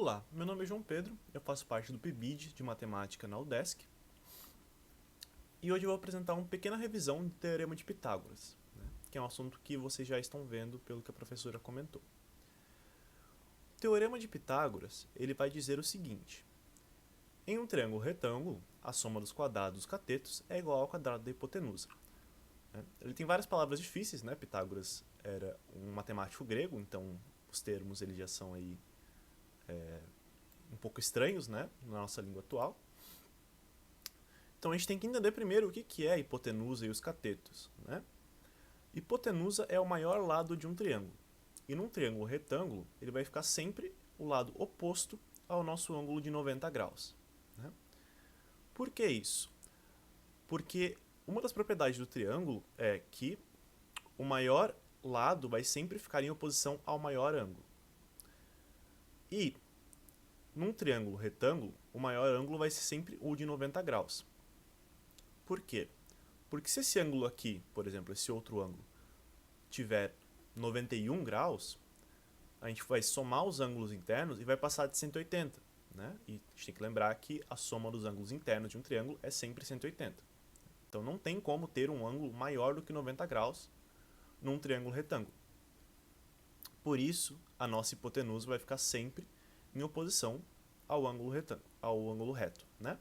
Olá, meu nome é João Pedro, eu faço parte do PIBID de Matemática na UDESC e hoje eu vou apresentar uma pequena revisão do Teorema de Pitágoras, que é um assunto que vocês já estão vendo pelo que a professora comentou. O Teorema de Pitágoras ele vai dizer o seguinte: em um triângulo retângulo, a soma dos quadrados dos catetos é igual ao quadrado da hipotenusa. Ele tem várias palavras difíceis, né? Pitágoras era um matemático grego, então os termos eles já são aí um pouco estranhos, né, na nossa língua atual. Então a gente tem que entender primeiro o que é a hipotenusa e os catetos, né? Hipotenusa é o maior lado de um triângulo. E num triângulo retângulo, ele vai ficar sempre o lado oposto ao nosso ângulo de 90 graus. Né? Por que isso? Porque uma das propriedades do triângulo é que o maior lado vai sempre ficar em oposição ao maior ângulo. E num triângulo retângulo, o maior ângulo vai ser sempre o de 90 graus. Por quê? Porque se esse ângulo aqui, por exemplo, esse outro ângulo, tiver 91 graus, a gente vai somar os ângulos internos e vai passar de 180. Né? E a gente tem que lembrar que a soma dos ângulos internos de um triângulo é sempre 180. Então não tem como ter um ângulo maior do que 90 graus num triângulo retângulo. Por isso, a nossa hipotenusa vai ficar sempre em oposição ao ângulo reto, né?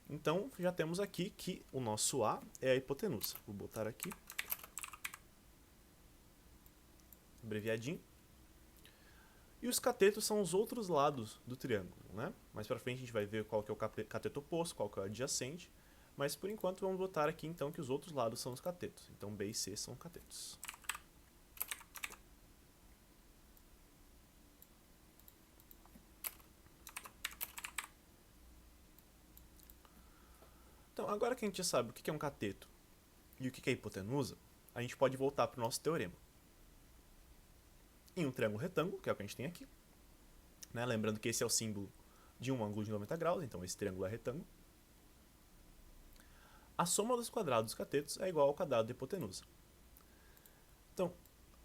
Então, já temos aqui que o nosso A é a hipotenusa. Vou botar aqui, abreviadinho. E os catetos são os outros lados do triângulo, né? Mais pra frente a gente vai ver qual que é o cateto oposto, qual que é o adjacente. Mas por enquanto vamos botar aqui então que os outros lados são os catetos. Então B e C são catetos. Então, agora que a gente já sabe o que é um cateto e o que é hipotenusa, a gente pode voltar para o nosso teorema. Em um triângulo retângulo, que é o que a gente tem aqui, né? Lembrando que esse é o símbolo de um ângulo de 90 graus, então esse triângulo é retângulo. A soma dos quadrados dos catetos é igual ao quadrado da hipotenusa. Então,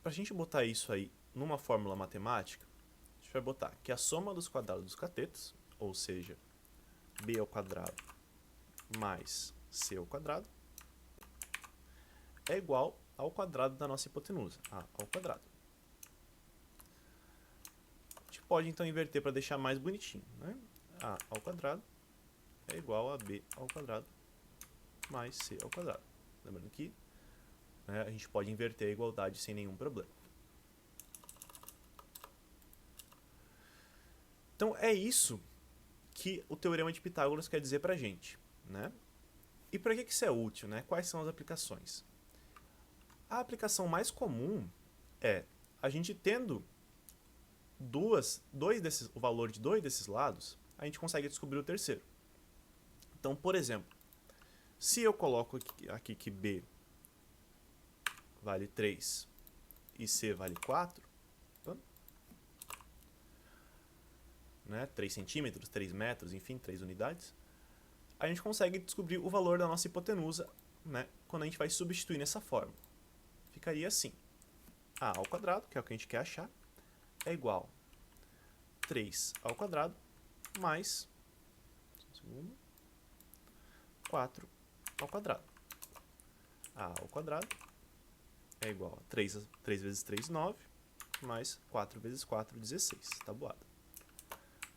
para a gente botar isso aí numa fórmula matemática, a gente vai botar que a soma dos quadrados dos catetos, ou seja, b ao quadrado mais c ao quadrado, é igual ao quadrado da nossa hipotenusa, a ao quadrado. A gente pode então inverter para deixar mais bonitinho, né? A ao quadrado é igual a b ao quadrado mais c ao quadrado. Lembrando que a gente pode inverter a igualdade sem nenhum problema. Então é isso que o Teorema de Pitágoras quer dizer pra gente, né? E para que isso é útil, né? Quais são as aplicações? A aplicação mais comum é a gente tendo o valor de dois desses lados, a gente consegue descobrir o terceiro. Então, por exemplo, se eu coloco aqui que B vale 3 e C vale 4, né, 3 centímetros, 3 metros, enfim, 3 unidades, a gente consegue descobrir o valor da nossa hipotenusa, né, quando a gente vai substituir nessa forma. Ficaria assim: A ao quadrado, que é o que a gente quer achar, é igual a 3 ao quadrado mais 4 ao quadrado. A ao quadrado é igual a 3 vezes 3, 9, mais 4 vezes 4, 16, tabuada.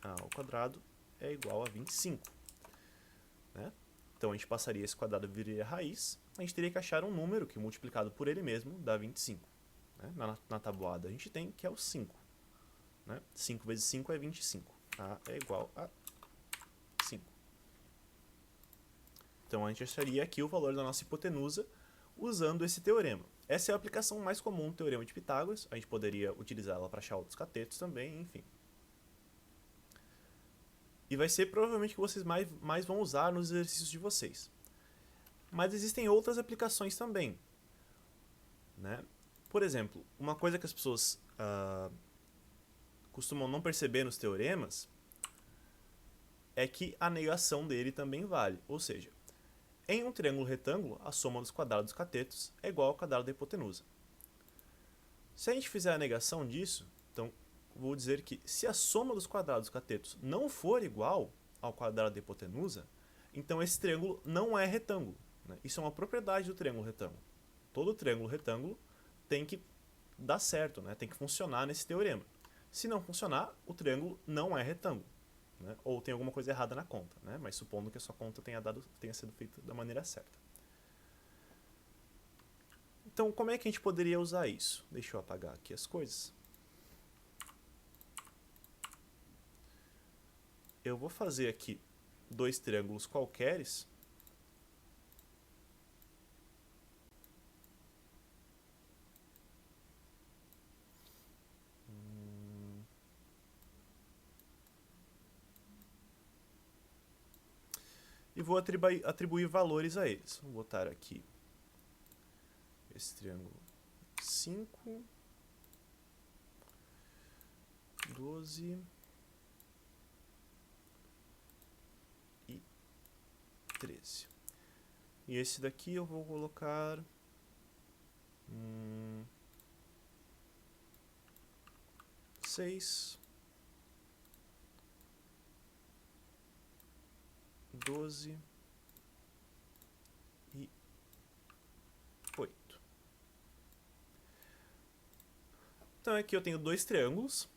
A ao quadrado é igual a 25. Né? Então a gente passaria esse quadrado, viraria raiz, a gente teria que achar um número que multiplicado por ele mesmo dá 25. Né? Na tabuada a gente tem que é o 5. Né? 5 vezes 5 é 25. A é igual a 5. Então a gente acharia aqui o valor da nossa hipotenusa usando esse teorema. Essa é a aplicação mais comum do Teorema de Pitágoras. A gente poderia utilizá-la para achar outros catetos também, enfim. E vai ser provavelmente que vocês mais vão usar nos exercícios de vocês. Mas existem outras aplicações também. Né? Por exemplo, uma coisa que as pessoas costumam não perceber nos teoremas é que a negação dele também vale. Ou seja, em um triângulo retângulo, a soma dos quadrados dos catetos é igual ao quadrado da hipotenusa. Se a gente fizer a negação disso, então vou dizer que se a soma dos quadrados catetos não for igual ao quadrado da hipotenusa, então esse triângulo não é retângulo, né? Isso é uma propriedade do triângulo retângulo. Todo triângulo retângulo tem que dar certo, né? Tem que funcionar nesse teorema. Se não funcionar, o triângulo não é retângulo, né? Ou tem alguma coisa errada na conta, né? Mas supondo que a sua conta tenha sido feita da maneira certa. Então, como é que a gente poderia usar isso? Deixa eu apagar aqui as coisas. Eu vou fazer aqui dois triângulos qualqueres. E vou atribuir valores a eles. Vou botar aqui esse triângulo 5, 12 e 13. E esse daqui eu vou colocar 6, 12 e 8. Então aqui eu tenho dois triângulos.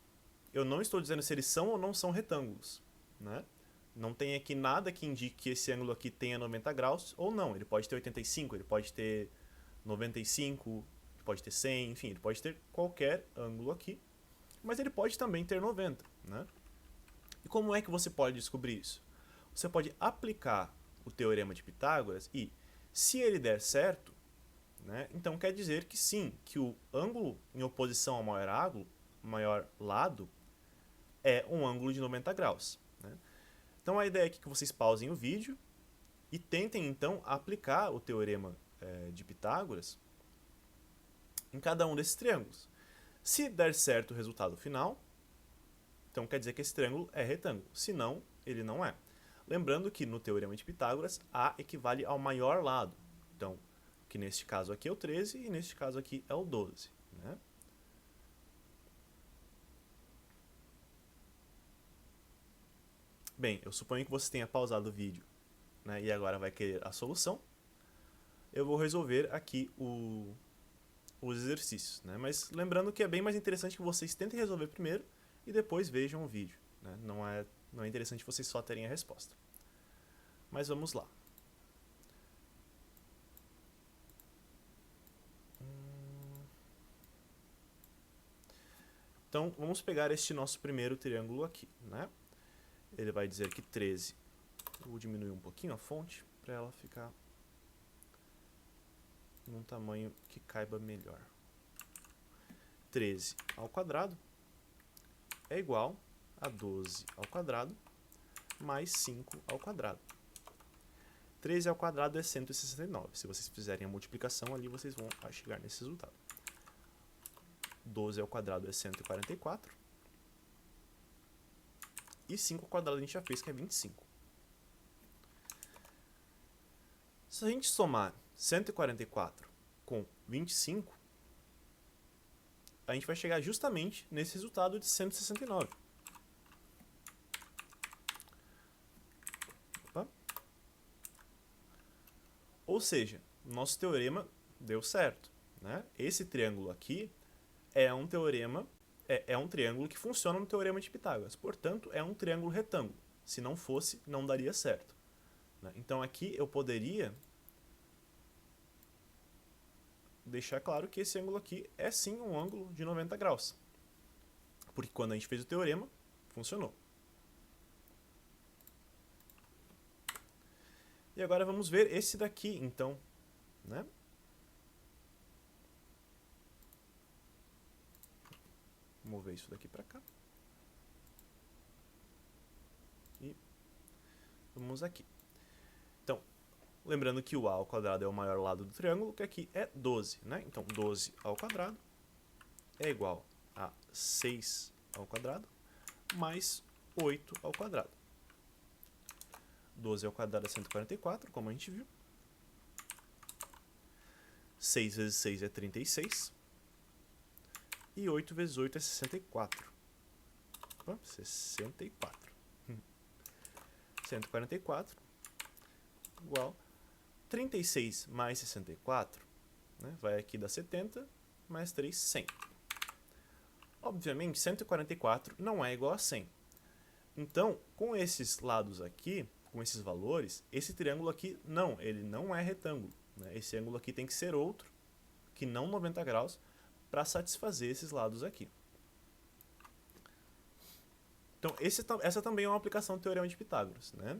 Eu não estou dizendo se eles são ou não são retângulos, né? Não tem aqui nada que indique que esse ângulo aqui tenha 90 graus ou não. Ele pode ter 85, ele pode ter 95, ele pode ter 100, enfim, ele pode ter qualquer ângulo aqui. Mas ele pode também ter 90, né? E como é que você pode descobrir isso? Você pode aplicar o teorema de Pitágoras e, se ele der certo, né, então quer dizer que sim, que o ângulo em oposição ao maior lado é um ângulo de 90 graus. Né? Então a ideia é que vocês pausem o vídeo e tentem então aplicar o teorema de Pitágoras em cada um desses triângulos. Se der certo o resultado final, então quer dizer que esse triângulo é retângulo. Se não, ele não é. Lembrando que no teorema de Pitágoras, A equivale ao maior lado. Então, que neste caso aqui é o 13 e neste caso aqui é o 12. Né? Bem, eu suponho que você tenha pausado o vídeo, né, e agora vai querer a solução. Eu vou resolver aqui os exercícios. Né? Mas lembrando que é bem mais interessante que vocês tentem resolver primeiro e depois vejam o vídeo. Né? Não é interessante vocês só terem a resposta. Mas vamos lá. Então, vamos pegar este nosso primeiro triângulo aqui. Né? Ele vai dizer que 13... Eu vou diminuir um pouquinho a fonte para ela ficar num tamanho que caiba melhor. 13 ao quadrado é igual a 12 ao quadrado mais 5 ao quadrado. 13 ao quadrado é 169. Se vocês fizerem a multiplicação ali, vocês vão chegar nesse resultado. 12 ao quadrado é 144. E 5 ao quadrado a gente já fez, que é 25. Se a gente somar 144 com 25, a gente vai chegar justamente nesse resultado de 169. Opa. Ou seja, nosso teorema deu certo. Né? Esse triângulo aqui é um teorema, é um triângulo que funciona no teorema de Pitágoras. Portanto, é um triângulo retângulo. Se não fosse, não daria certo. Né? Então aqui eu poderia deixar claro que esse ângulo aqui é sim um ângulo de 90 graus. Porque quando a gente fez o teorema, funcionou. E agora vamos ver esse daqui, então. Né? Vou mover isso daqui para cá. E vamos aqui. Então, lembrando que o a ao quadrado é o maior lado do triângulo, que aqui é 12. Né? Então, 12 ao quadrado é igual a 6 ao quadrado mais 8 ao quadrado. 12 ao quadrado é 144, como a gente viu. 6 vezes 6 é 36. E 8 vezes 8 é 64. Opa, 64. 144 igual 36 mais 64, né, vai aqui dar 70, mais 3, 100. Obviamente, 144 não é igual a 100. Então, com esses lados aqui, com esses valores, esse triângulo aqui, não, ele não é retângulo, né? Esse ângulo aqui tem que ser outro, que não 90 graus, para satisfazer esses lados aqui. Então, essa também é uma aplicação do Teorema de Pitágoras, né?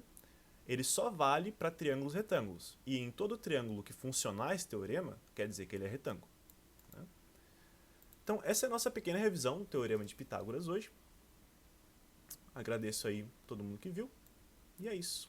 Ele só vale para triângulos retângulos. E em todo triângulo que funcionar esse teorema, quer dizer que ele é retângulo, né? Então, essa é a nossa pequena revisão do Teorema de Pitágoras hoje. Agradeço aí todo mundo que viu. E é isso.